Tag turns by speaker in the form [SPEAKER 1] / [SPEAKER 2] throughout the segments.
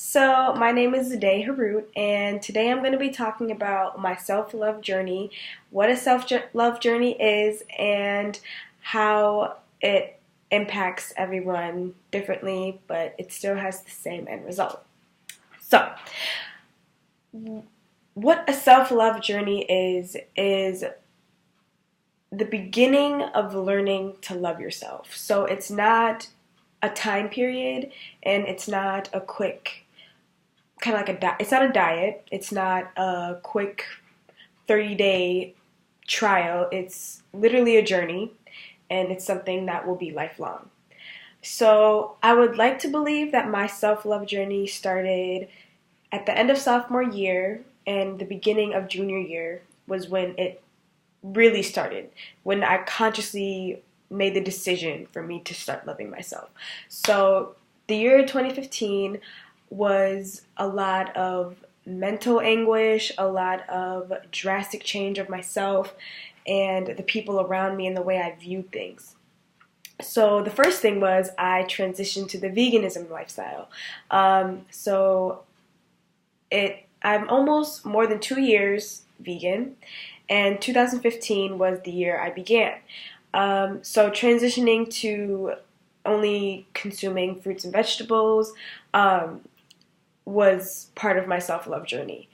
[SPEAKER 1] So, my name is Zade Harut, and today I'm going to be talking about my self love journey, what a self love journey is, and how it impacts everyone differently, but it still has the same end result. So, what a self love journey is the beginning of learning to love yourself. So, it's not a time period and it's not a quick kind of like it's not a diet. It's not a quick 30-day trial. It's literally a journey, and it's something that will be lifelong. So I would like to believe that my self-love journey started at the end of sophomore year, and the beginning of junior year was when it really started, when I consciously made the decision for me to start loving myself. So the year 2015 was a lot of mental anguish, a lot of drastic change of myself and the people around me and the way I viewed things. So the first thing was I transitioned to the veganism lifestyle. So I'm almost more than 2 years vegan, and 2015 was the year I began. So transitioning to only consuming fruits and vegetables was part of my self-love journey.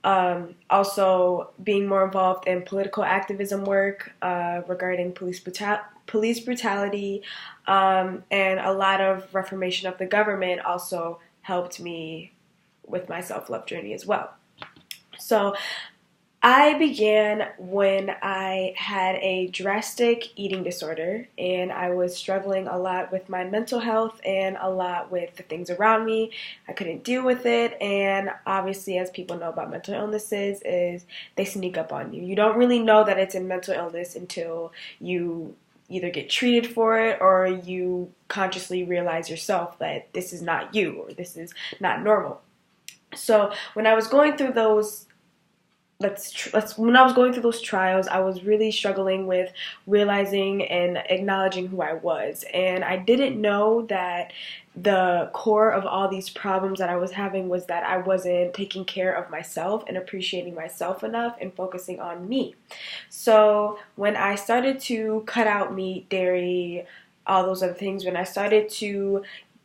[SPEAKER 1] Also, being more involved in political activism work regarding police brutality, and a lot of reformation of the government also helped me with my self-love journey as well. So I began when I had a drastic eating disorder, and I was struggling a lot with my mental health and a lot with the things around me. I couldn't deal with it, and obviously, as people know about mental illnesses, is they sneak up on you. You don't really know that it's a mental illness until you either get treated for it or you consciously realize yourself that this is not you or this is not normal. So when I was going through those when I was going through those trials, I was really struggling with realizing and acknowledging who I was. And I didn't know that the core of all these problems that I was having was that I wasn't taking care of myself and appreciating myself enough and focusing on me. So when I started to cut out meat, dairy, all those other things, when I started to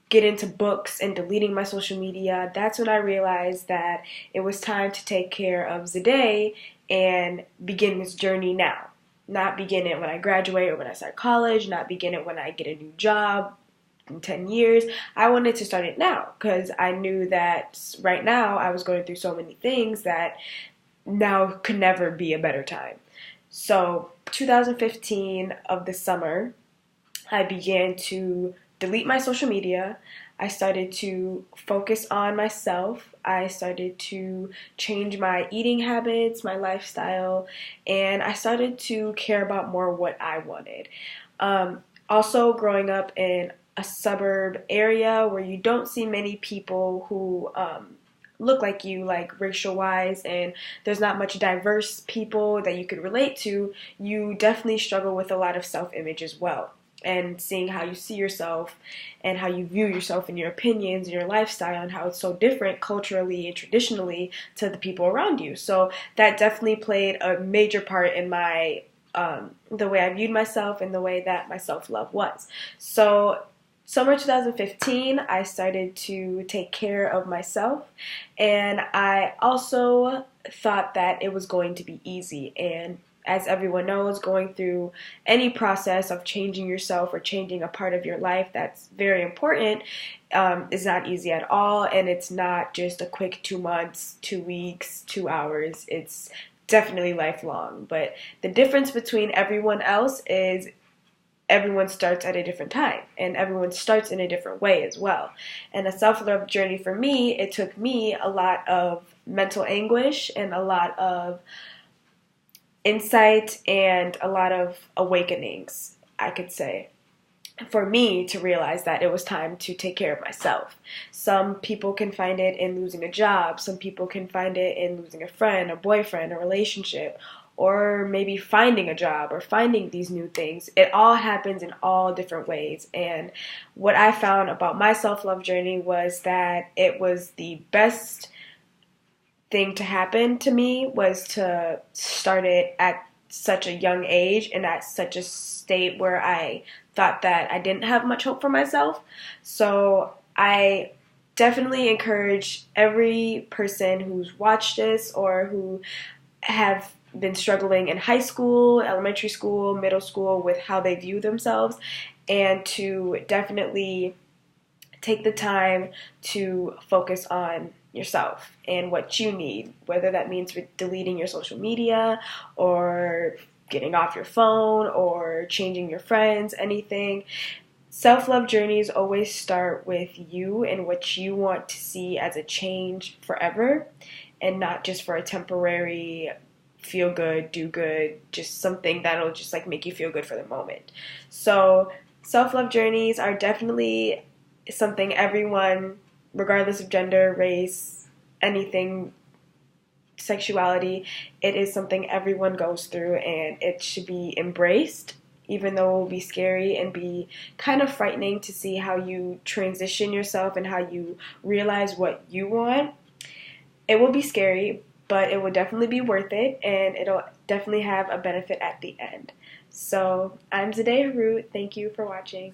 [SPEAKER 1] get into books and deleting my social media, that's when I realized that it was time to take care of Zade and begin this journey now. Not begin it when I graduate or when I start college, not begin it when I get a new job in 10 years. I wanted to start it now because I knew that right now I was going through so many things that now could never be a better time. So 2015 of the summer, I began to delete my social media. I started to focus on myself. I started to change my eating habits, my lifestyle, and I started to care about more what I wanted. Also, growing up in a suburb area where you don't see many people who look like you, like racial-wise, and there's not much diverse people that you could relate to, you definitely struggle with a lot of self-image as well. And seeing how you see yourself and how you view yourself and your opinions and your lifestyle and how it's so different culturally and traditionally to the people around you. So that definitely played a major part in my the way I viewed myself and the way that my self-love was. So summer 2015, I started to take care of myself, and I also thought that it was going to be easy. And as everyone knows, going through any process of changing yourself or changing a part of your life that's very important is not easy at all. And it's not just a quick 2 months, 2 weeks, 2 hours. It's definitely lifelong. But the difference between everyone else is everyone starts at a different time and everyone starts in a different way as well. And a self-love journey for me, it took me a lot of mental anguish and a lot of insight and a lot of awakenings, I could say, for me to realize that it was time to take care of myself. Some people can find it in losing a job. Some people can find it in losing a friend, a boyfriend, a relationship, or maybe finding a job or finding these new things. It all happens in all different ways. And what I found about my self-love journey was that it was the best thing to happen to me was to start it at such a young age and at such a state where I thought that I didn't have much hope for myself. So I definitely encourage every person who's watched this or who have been struggling in high school, elementary school, middle school with how they view themselves, and to definitely take the time to focus on yourself and what you need, whether that means deleting your social media or getting off your phone or changing your friends, anything. Self-love journeys always start with you and what you want to see as a change forever and not just for a temporary feel good, do good, just something that'll just like make you feel good for the moment. So self-love journeys are definitely something everyone, regardless of gender, race, anything, sexuality, it is something everyone goes through and it should be embraced, even though it will be scary and be kind of frightening to see how you transition yourself and how you realize what you want. It will be scary, but it will definitely be worth it, and it'll definitely have a benefit at the end. So I'm Zendaya Harut. Thank you for watching.